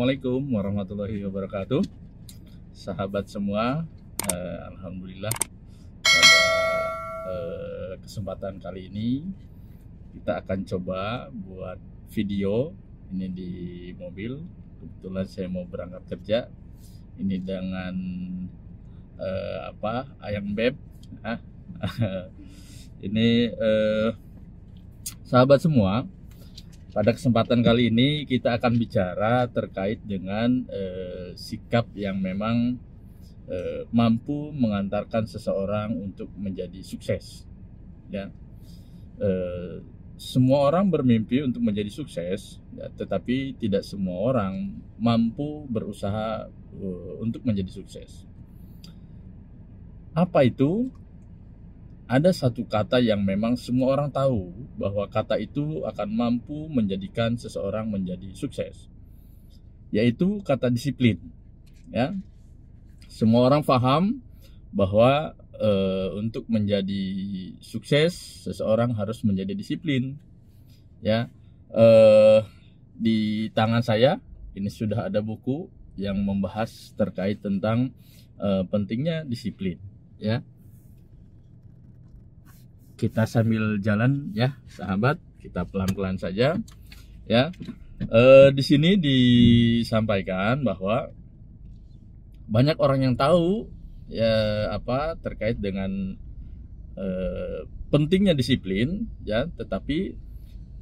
Assalamualaikum warahmatullahi wabarakatuh. Sahabat semua, alhamdulillah pada kesempatan kali ini kita akan coba buat video ini di mobil. Kebetulan saya mau berangkat kerja. Ini dengan ayam beb. Ini sahabat semua. Pada kesempatan kali ini kita akan bicara terkait dengan sikap yang memang mampu mengantarkan seseorang untuk menjadi sukses. Ya, semua orang bermimpi untuk menjadi sukses, ya, tetapi tidak semua orang mampu berusaha untuk menjadi sukses. Apa itu? Ada satu kata yang memang semua orang tahu bahwa kata itu akan mampu menjadikan seseorang menjadi sukses, yaitu kata disiplin. Ya, semua orang paham bahwa untuk menjadi sukses seseorang harus menjadi disiplin. Ya, di tangan saya ini sudah ada buku yang membahas terkait tentang pentingnya disiplin. Ya. Kita sambil jalan ya sahabat, kita pelan-pelan saja ya. Di sini disampaikan bahwa banyak orang yang tahu ya terkait dengan pentingnya disiplin ya, tetapi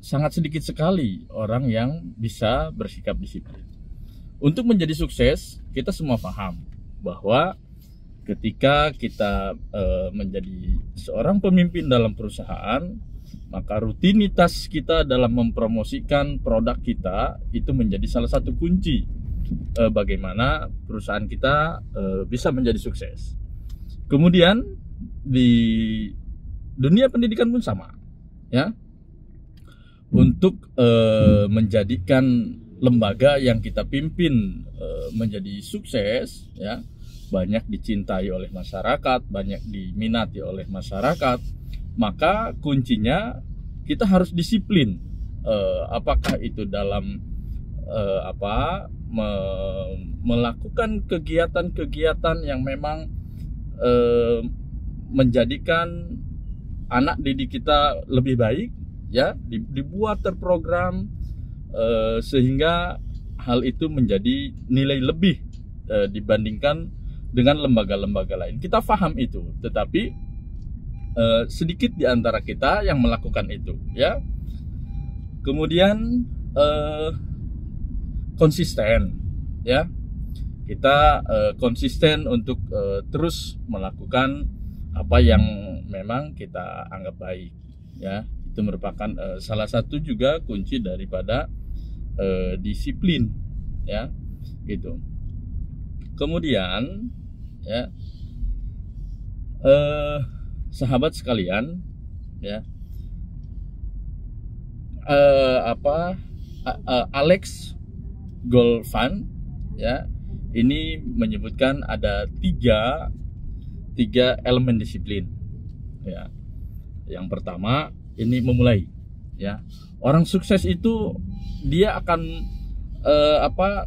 sangat sedikit sekali orang yang bisa bersikap disiplin. Untuk menjadi sukses, kita semua paham bahwa ketika kita menjadi seorang pemimpin dalam perusahaan, maka rutinitas kita dalam mempromosikan produk kita itu menjadi salah satu kunci bagaimana perusahaan kita bisa menjadi sukses. Kemudian di dunia pendidikan pun sama, ya. Untuk menjadikan lembaga yang kita pimpin menjadi sukses, ya, banyak dicintai oleh masyarakat, banyak diminati oleh masyarakat, maka kuncinya kita harus disiplin. Apakah itu dalam melakukan kegiatan-kegiatan yang memang menjadikan anak didik kita lebih baik, ya, dibuat terprogram sehingga hal itu menjadi nilai lebih dibandingkan dengan lembaga-lembaga lain. Kita paham itu, tetapi sedikit di antara kita yang melakukan itu, ya. Kemudian konsisten, ya. Kita konsisten untuk terus melakukan apa yang memang kita anggap baik, ya. Itu merupakan salah satu juga kunci daripada disiplin, ya. Gitu. Kemudian ya, sahabat sekalian, ya, Alex Goldfan, ya, ini menyebutkan ada tiga elemen disiplin. Ya, yang pertama ini memulai. Ya, orang sukses itu dia akan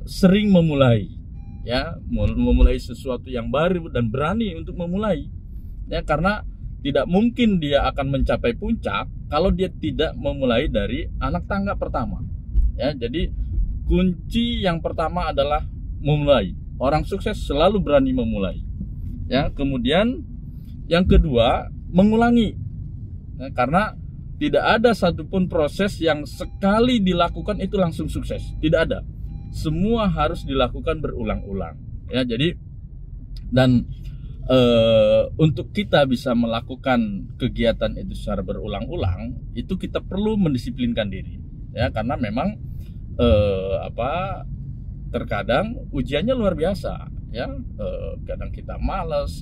sering memulai. Ya, memulai sesuatu yang baru dan berani untuk memulai, ya, karena tidak mungkin dia akan mencapai puncak kalau dia tidak memulai dari anak tangga pertama, ya. Jadi kunci yang pertama adalah memulai. Orang sukses selalu berani memulai, ya. Kemudian yang kedua mengulangi, ya, karena tidak ada satupun proses yang sekali dilakukan itu langsung sukses, tidak ada. Semua harus dilakukan berulang-ulang, ya. Jadi dan untuk kita bisa melakukan kegiatan itu secara berulang-ulang, itu kita perlu mendisiplinkan diri, ya, karena memang terkadang ujiannya luar biasa, ya. Kadang kita malas,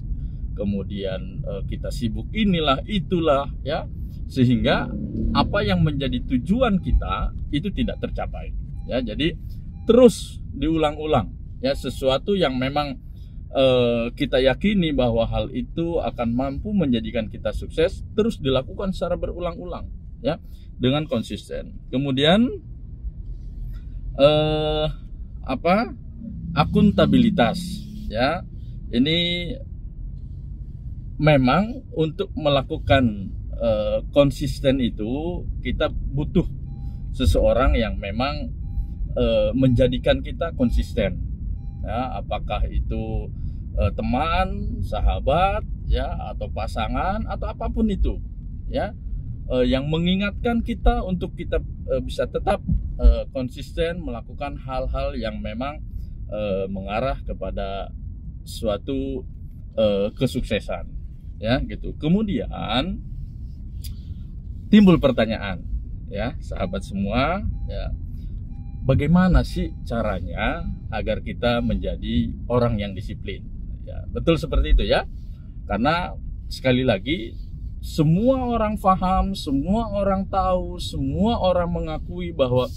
kemudian kita sibuk inilah itulah, ya, sehingga apa yang menjadi tujuan kita itu tidak tercapai, ya. Jadi terus diulang-ulang, ya, sesuatu yang memang kita yakini bahwa hal itu akan mampu menjadikan kita sukses, terus dilakukan secara berulang-ulang, ya, dengan konsisten. Kemudian akuntabilitas, ya. Ini memang untuk melakukan konsisten itu kita butuh seseorang yang memang menjadikan kita konsisten, ya, apakah itu teman, sahabat, ya, atau pasangan atau apapun itu, ya, yang mengingatkan kita untuk kita bisa tetap konsisten melakukan hal-hal yang memang mengarah kepada suatu kesuksesan, ya, gitu. Kemudian timbul pertanyaan, ya, sahabat semua, ya, bagaimana sih caranya agar kita menjadi orang yang disiplin? Ya, betul seperti itu, ya. Karena sekali lagi semua orang paham, semua orang tahu, semua orang mengakui bahwa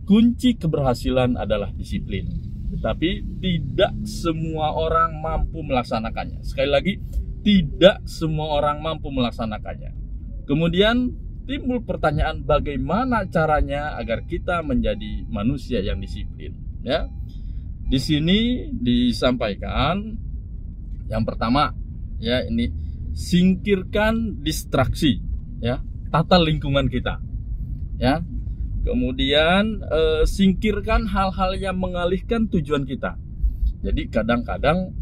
kunci keberhasilan adalah disiplin. Tetapi tidak semua orang mampu melaksanakannya. Sekali lagi, tidak semua orang mampu melaksanakannya. Kemudian timbul pertanyaan, bagaimana caranya agar kita menjadi manusia yang disiplin, ya. Di sini disampaikan yang pertama, ya, ini singkirkan distraksi, ya, tata lingkungan kita, ya. Kemudian singkirkan hal-hal yang mengalihkan tujuan kita. Jadi kadang-kadang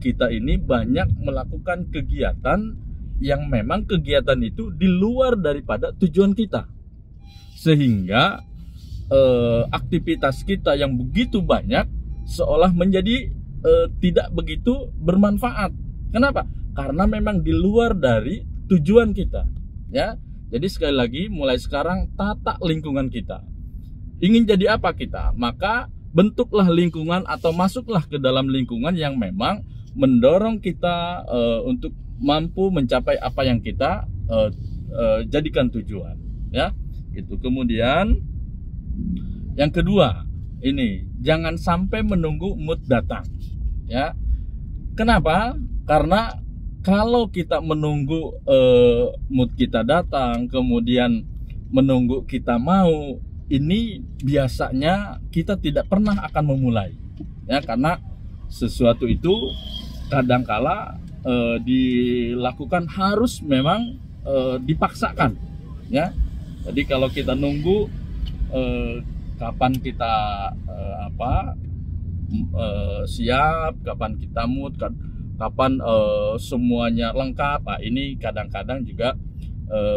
kita ini banyak melakukan kegiatan yang memang kegiatan itu di luar daripada tujuan kita, sehingga aktivitas kita yang begitu banyak seolah menjadi tidak begitu bermanfaat. Kenapa? Karena memang di luar dari tujuan kita, ya. Jadi sekali lagi, mulai sekarang tata lingkungan kita. Ingin jadi apa kita? Maka bentuklah lingkungan atau masuklah ke dalam lingkungan yang memang mendorong kita untuk mampu mencapai apa yang kita jadikan tujuan, ya, gitu. Kemudian yang kedua, ini jangan sampai menunggu mood datang, ya. Kenapa? Karena kalau kita menunggu mood kita datang, kemudian menunggu kita mau, ini biasanya kita tidak pernah akan memulai, ya, karena sesuatu itu kadangkala dilakukan harus memang dipaksakan, ya. Jadi kalau kita nunggu kapan kita siap, kapan kita mood, kapan semuanya lengkap, nah, ini kadang-kadang juga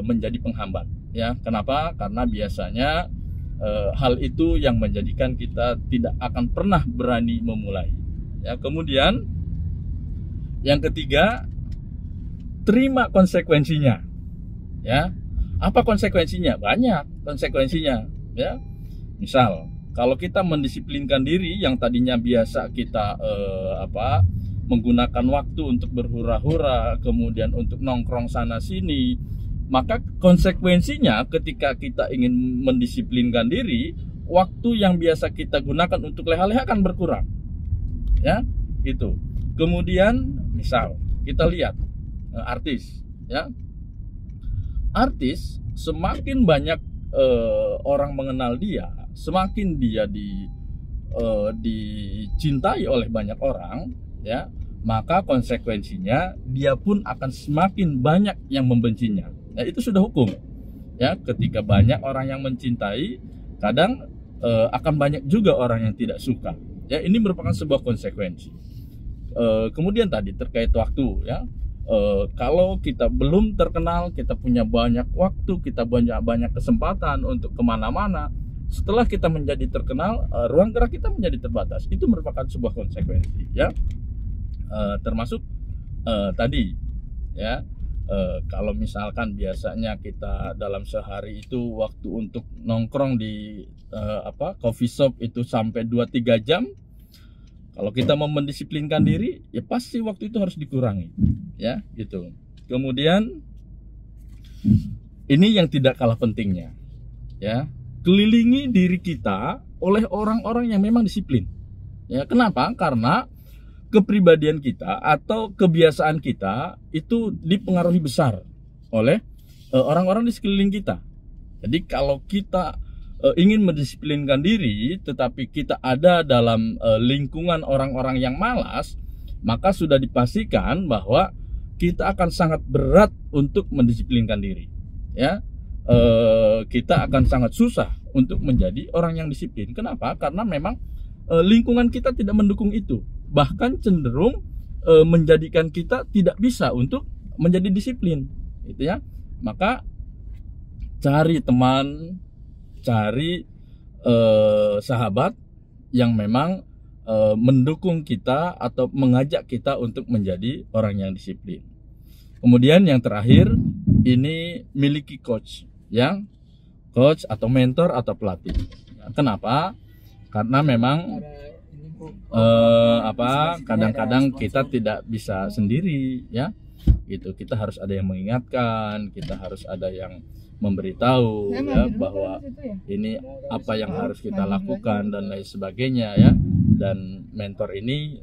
menjadi penghambat, ya. Kenapa? Karena biasanya hal itu yang menjadikan kita tidak akan pernah berani memulai, ya. Kemudian yang ketiga, terima konsekuensinya, ya. Apa konsekuensinya? Banyak konsekuensinya, ya. Misal, kalau kita mendisiplinkan diri yang tadinya biasa kita menggunakan waktu untuk berhura-hura, kemudian untuk nongkrong sana sini, maka konsekuensinya ketika kita ingin mendisiplinkan diri, waktu yang biasa kita gunakan untuk leha-leha akan berkurang, ya, gitu. Kemudian misal kita lihat artis, ya. Artis semakin banyak orang mengenal dia, semakin dia dicintai oleh banyak orang, ya, maka konsekuensinya dia pun akan semakin banyak yang membencinya. Nah, itu sudah hukum, ya. Ketika banyak orang yang mencintai, kadang akan banyak juga orang yang tidak suka, ya. Ini merupakan sebuah konsekuensi. Kemudian tadi terkait waktu, ya. Kalau kita belum terkenal, kita punya banyak waktu, kita banyak kesempatan untuk kemana-mana. Setelah kita menjadi terkenal, ruang gerak kita menjadi terbatas. Itu merupakan sebuah konsekuensi, ya. Termasuk tadi, ya. Kalau misalkan biasanya kita dalam sehari itu waktu untuk nongkrong di coffee shop itu sampai 2-3 jam. Kalau kita mau mendisiplinkan diri, ya pasti waktu itu harus dikurangi, ya, gitu. Kemudian ini yang tidak kalah pentingnya, ya, kelilingi diri kita oleh orang-orang yang memang disiplin, ya. Kenapa? Karena kepribadian kita atau kebiasaan kita itu dipengaruhi besar oleh orang-orang di sekeliling kita. Jadi kalau kita ingin mendisiplinkan diri, tetapi kita ada dalam lingkungan orang-orang yang malas, maka sudah dipastikan bahwa kita akan sangat berat untuk mendisiplinkan diri. Ya, kita akan sangat susah untuk menjadi orang yang disiplin. Kenapa? Karena memang lingkungan kita tidak mendukung itu, bahkan cenderung menjadikan kita tidak bisa untuk menjadi disiplin, gitu ya. Maka cari teman, cari sahabat yang memang mendukung kita atau mengajak kita untuk menjadi orang yang disiplin. Kemudian yang terakhir, ini miliki coach atau mentor atau pelatih. Kenapa? Karena memang kadang-kadang kita tidak bisa sendiri, ya. Gitu. Kita harus ada yang mengingatkan, kita harus ada yang memberitahu, ya, bahwa ini apa yang harus kita lakukan dan lain sebagainya, ya. Dan mentor ini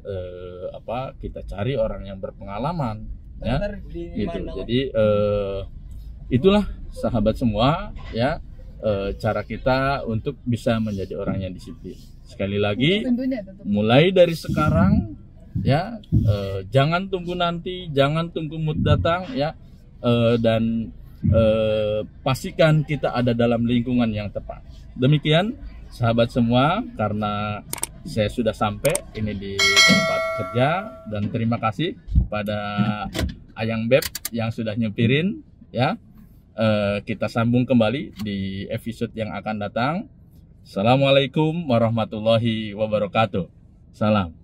kita cari orang yang berpengalaman, ya, gitu. Jadi itulah sahabat semua, ya, cara kita untuk bisa menjadi orang yang disiplin. Sekali lagi, mulai dari sekarang, ya, jangan tunggu nanti, jangan tunggu mood datang, ya, dan pastikan kita ada dalam lingkungan yang tepat. Demikian sahabat semua, karena saya sudah sampai ini di tempat kerja, dan terima kasih pada Ayang Beb yang sudah nyupirin, ya. Kita sambung kembali di episode yang akan datang. Assalamualaikum warahmatullahi wabarakatuh. Salam.